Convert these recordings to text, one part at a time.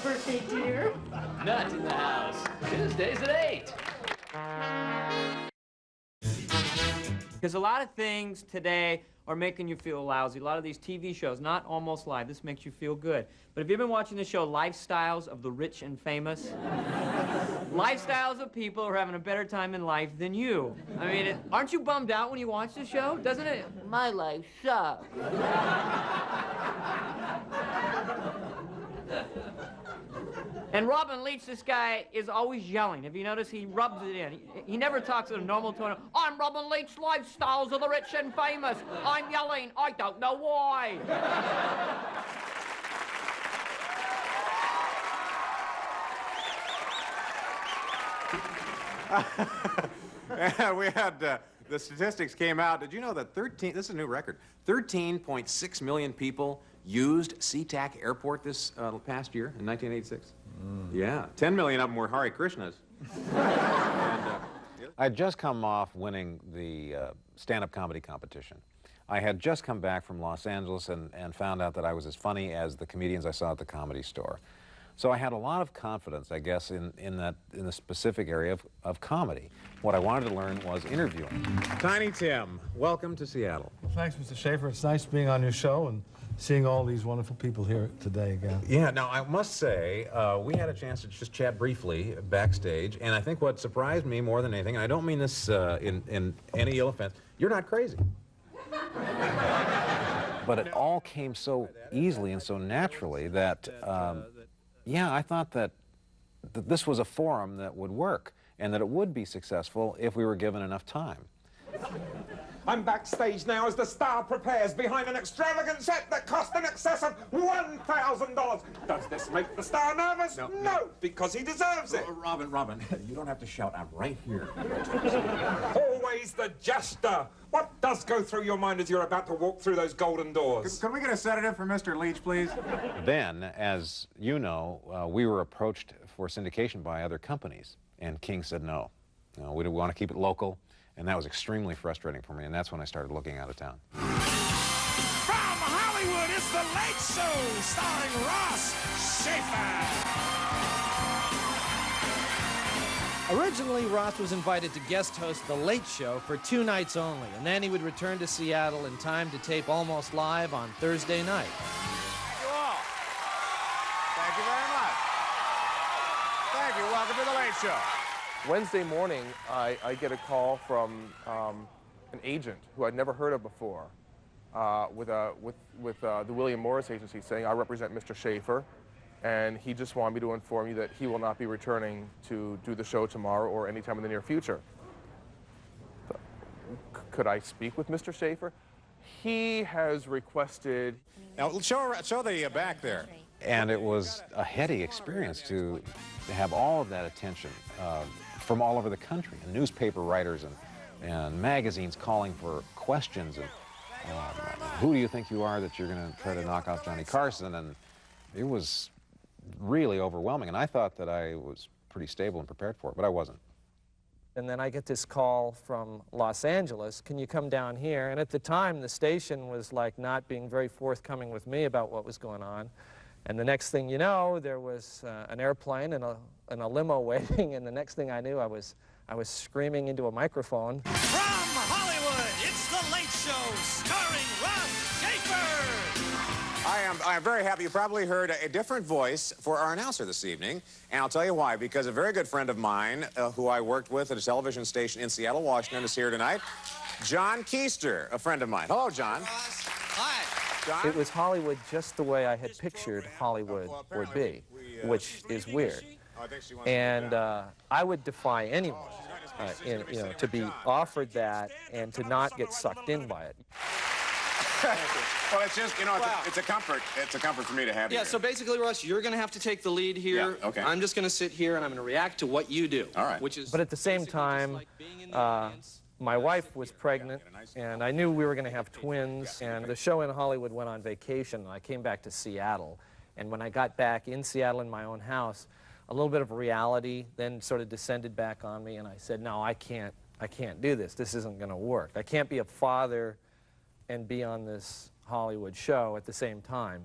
birthday, dear. Nuts in the house. Tuesdays at 8. Because a lot of things today are making you feel lousy. A lot of these TV shows, not Almost Live, this makes you feel good. But have you been watching the show Lifestyles of the Rich and Famous? Lifestyles of people who are having a better time in life than you. I mean, aren't you bummed out when you watch the show? Doesn't it? My life sucks. And Robin Leach, this guy, is always yelling. Have you noticed? He rubs it in. He never talks in a normal tone. I'm Robin Leach, Lifestyles of the Rich and Famous. I'm yelling. I don't know why. We had, the statistics came out. Did you know that this is a new record, 13.6 million people used SeaTac Airport this past year in 1986? Yeah, 10 million of them were Hare Krishnas. I'd just come off winning the stand-up comedy competition. I had just come back from Los Angeles and found out that I was as funny as the comedians I saw at the Comedy Store. So I had a lot of confidence, I guess, in the specific area of comedy. What I wanted to learn was interviewing. Tiny Tim, welcome to Seattle. Well, thanks, Mr. Schaefer. It's nice being on your show and seeing all these wonderful people here today again. Yeah, now I must say, we had a chance to just chat briefly backstage, and I think what surprised me more than anything, and I don't mean this in any ill offense, you're not crazy. But it all came so easily and so naturally that, yeah, I thought that this was a forum that would work and that it would be successful if we were given enough time. I'm backstage now as the star prepares behind an extravagant set that cost in excess of $1,000. Does this make the star nervous? No, because he deserves it. Robin, you don't have to shout. I'm right here. Always the jester. What does go through your mind as you're about to walk through those golden doors? Can we get a sedative for Mr. Leach, please? Then, as you know, we were approached for syndication by other companies, and King said no. We want to keep it local. And that was extremely frustrating for me, and that's when I started looking out of town. From Hollywood, it's The Late Show, starring Ross Schaefer. Originally, Ross was invited to guest host The Late Show for 2 nights only, and then he would return to Seattle in time to tape Almost Live on Thursday night. Thank you all. Thank you very much. Thank you. Welcome to The Late Show. Wednesday morning, I get a call from an agent who I'd never heard of before with the William Morris Agency saying, I represent Mr. Schaefer, and he just wanted me to inform you that he will not be returning to do the show tomorrow or anytime in the near future. Could I speak with Mr. Schaefer? He has requested... Now, show the back there. And it was a heady experience to have all of that attention from all over the country, and newspaper writers and magazines calling for questions, and who do you think you are that you're going to try to knock off Johnny Carson? And it was really overwhelming, and I thought that I was pretty stable and prepared for it, but I wasn't. And then I get this call from Los Angeles, can you come down here? And at the time, the station was like not being very forthcoming with me about what was going on. And the next thing you know, there was an airplane and a limo waiting, and the next thing I knew, I was screaming into a microphone. From Hollywood, it's The Late Show, starring Ross Schaefer. I am very happy. You probably heard a different voice for our announcer this evening, and I'll tell you why. Because a very good friend of mine, who I worked with at a television station in Seattle, Washington, is here tonight. John Keister, a friend of mine. Hello, John. Hi. John? It was Hollywood just the way I had pictured Hollywood would be, which is weird. And I would defy anyone to be offered that and to not get sucked in by it. Well, it's just, it's a comfort. It's a comfort for me to have you Yeah, here. so basically, Russ, you're going to have to take the lead here. Yeah, okay. I'm just going to sit here, and I'm going to react to what you do. All right. Which is But at the same time, my wife was pregnant, and I knew we were going to have twins, and the show in Hollywood went on vacation, and I came back to Seattle. And when I got back in Seattle in my own house, a little bit of reality then sort of descended back on me, and I said, no, I can't do this. This isn't going to work. I can't be a father and be on this Hollywood show at the same time.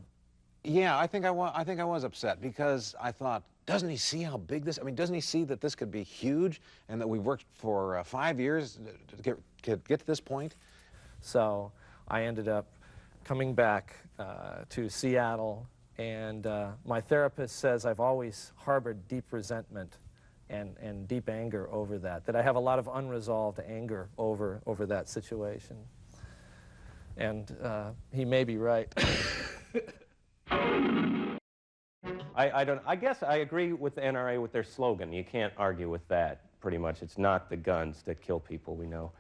Yeah, I think I was upset because I thought, doesn't he see how big this? I mean, doesn't he see that this could be huge and that we've worked for 5 years to get to this point? So I ended up coming back to Seattle, and my therapist says I've always harbored deep resentment and deep anger over that I have a lot of unresolved anger over that situation. And he may be right. I guess I agree with the NRA with their slogan. You can't argue with that, pretty much. It's not the guns that kill people. We know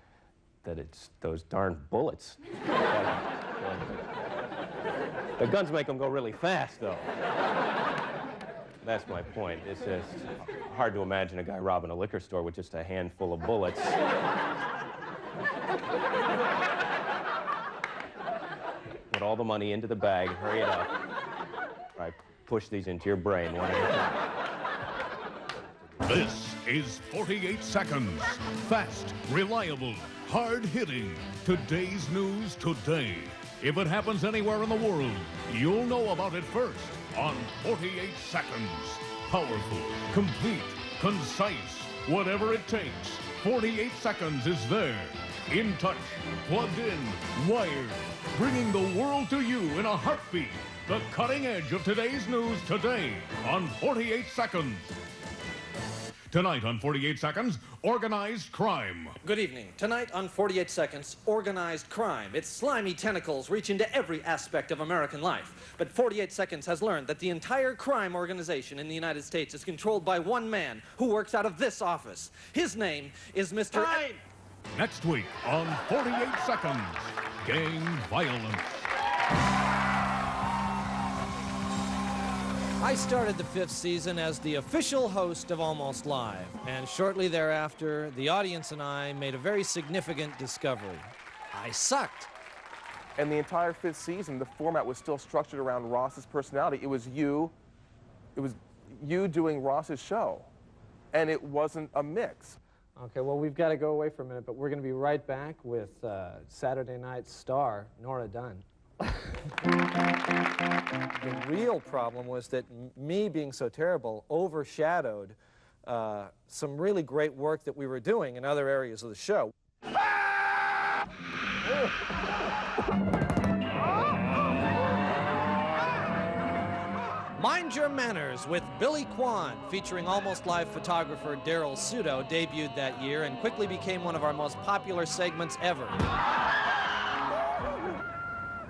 that it's those darn bullets. The guns make them go really fast, though. That's my point. It's just hard to imagine a guy robbing a liquor store with just a handful of bullets. Put all the money into the bag, hurry it up. All right, push these into your brain one at a time. This is 48 Seconds. Fast, reliable, hard-hitting. Today's news today. If it happens anywhere in the world, you'll know about it first on 48 Seconds. Powerful, complete, concise, whatever it takes. 48 Seconds is there. In touch, plugged in, wired, bringing the world to you in a heartbeat. The cutting edge of today's news today on 48 Seconds. Tonight on 48 Seconds, organized crime. Good evening. Tonight on 48 Seconds, organized crime. Its slimy tentacles reach into every aspect of American life. But 48 Seconds has learned that the entire crime organization in the United States is controlled by one man who works out of this office. His name is Mr. Time. Next week on 48 Seconds, gang violence. I started the 5th season as the official host of Almost Live, and shortly thereafter, the audience and I made a very significant discovery. I sucked. And the entire 5th season, the format was still structured around Ross's personality. It was you doing Ross's show, and it wasn't a mix. Okay, well, we've got to go away for a minute, but we're going to be right back with Saturday Night star Nora Dunn. The real problem was that me being so terrible overshadowed some really great work that we were doing in other areas of the show. Mind Your Manners with Billy Kwan, featuring Almost Live photographer Daryl Sudo, debuted that year and quickly became one of our most popular segments ever.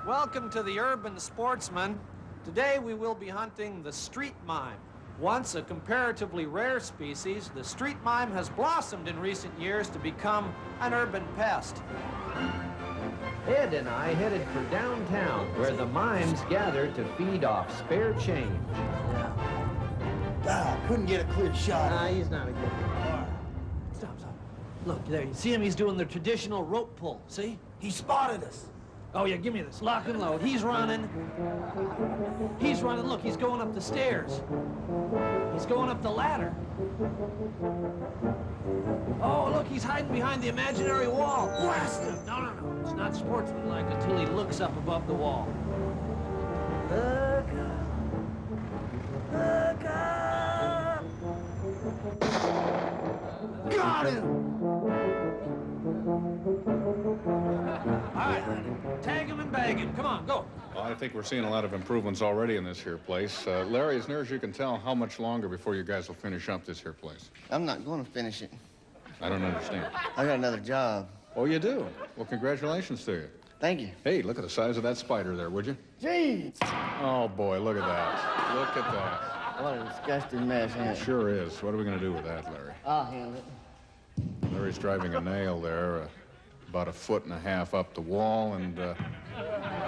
Welcome to the Urban Sportsman. Today we will be hunting the street mime. Once a comparatively rare species, the street mime has blossomed in recent years to become an urban pest. Ed and I headed for downtown, where the mimes gather to feed off spare change. Couldn't get a clear shot. Nah, he's not a good one. Stop. Look, there, you see him? He's doing the traditional rope pull, see? He spotted us. Oh, yeah, give me this. Lock and load. He's running. He's running. Look, he's going up the stairs. He's going up the ladder. Oh, look, he's hiding behind the imaginary wall. Blast him! No. It's not sportsmanlike until he looks up above the wall. Look up. Got him! All right, tag him and bag him. Come on, go. Well, I think we're seeing a lot of improvements already in this here place. Larry, as near as you can tell, how much longer before you guys will finish up this here place? I'm not going to finish it. I don't understand. I got another job. Oh, you do? Well, congratulations to you. Thank you. Hey, look at the size of that spider there, would you? Jeez! Oh, boy, look at that. Look at that. What a disgusting mess, ain't It sure is. What are we going to do with that, Larry? I'll handle it. Larry's driving a nail there, about 1.5 feet up the wall, and,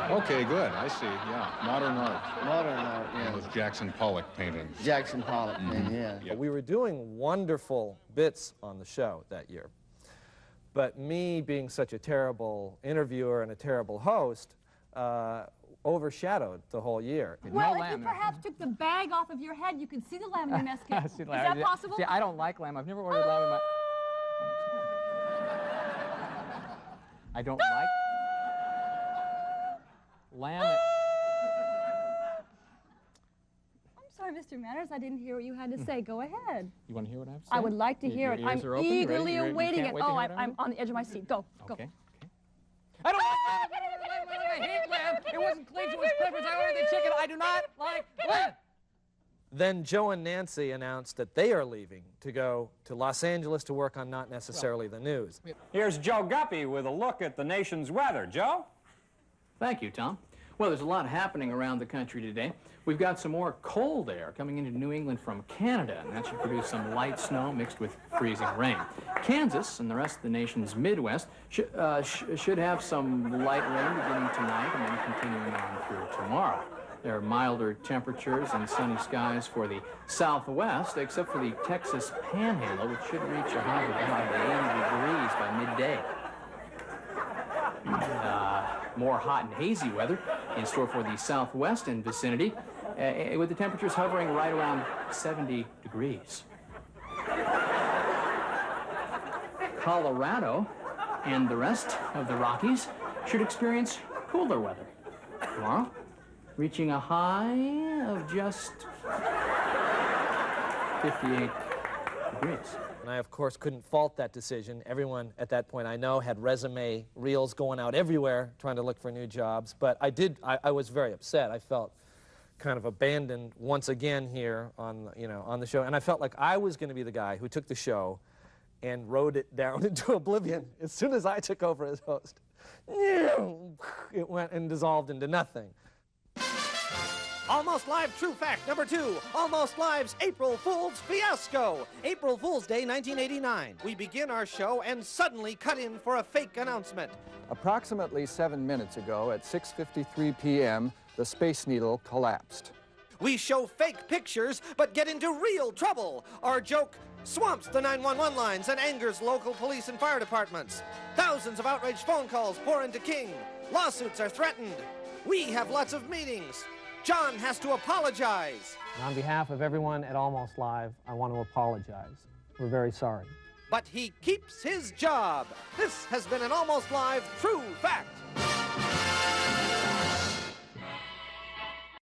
okay, good, I see, yeah, modern art. Modern art, yeah. Those Jackson Pollock paintings. Jackson Pollock, yeah. We were doing wonderful bits on the show that year. But me being such a terrible interviewer and a terrible host overshadowed the whole year. Well, if you perhaps took the bag off of your head, you can see the lamb in your mess kit. Is that possible? See, I don't like lamb. I've never ordered lamb in my... I don't like lamb. Mr. Manners. I didn't hear what you had to say. Go ahead. You want to hear what I have to say? I would like to hear Your it. ears I'm are open? You ready? eagerly You awaiting can't it. wait to Oh, hear it, I'm on the edge of my seat. Go, go. Okay. I don't like lamb. I hate lamb. It wasn't Clint's, it was Clifford's. I ordered the chicken. I do not like lamb. Then Joe and Nancy announced that they are leaving to go to Los Angeles to work on Not Necessarily the News. Here's Joe Guppy with a look at the nation's weather. Joe? Thank you, Tom. Well, there's a lot happening around the country today. We've got some more cold air coming into New England from Canada, and that should produce some light snow mixed with freezing rain. Kansas and the rest of the nation's Midwest should have some light rain beginning tonight and then continuing on through tomorrow. There are milder temperatures and sunny skies for the Southwest, except for the Texas Panhandle, which should reach a high of about 80 degrees by midday. More hot and hazy weather in store for the Southwest and vicinity, with the temperatures hovering right around 70 degrees. Colorado and the rest of the Rockies should experience cooler weather tomorrow, reaching a high of just 58 degrees. And I, of course, couldn't fault that decision. Everyone at that point I know had resume reels going out everywhere trying to look for new jobs. But I was very upset. I felt kind of abandoned once again here on, on the show. And I felt like I was going to be the guy who took the show and rode it down into oblivion as soon as I took over as host. It went and dissolved into nothing. Almost Live True Fact number 2. Almost Live's April Fool's Fiasco. April Fool's Day 1989. We begin our show and suddenly cut in for a fake announcement. Approximately 7 minutes ago at 6:53 p.m., the Space Needle collapsed. We show fake pictures but get into real trouble. Our joke swamps the 911 lines and angers local police and fire departments. Thousands of outraged phone calls pour into King. Lawsuits are threatened. We have lots of meetings. John has to apologize. And on behalf of everyone at Almost Live, I want to apologize. We're very sorry. But he keeps his job. This has been an Almost Live True Fact.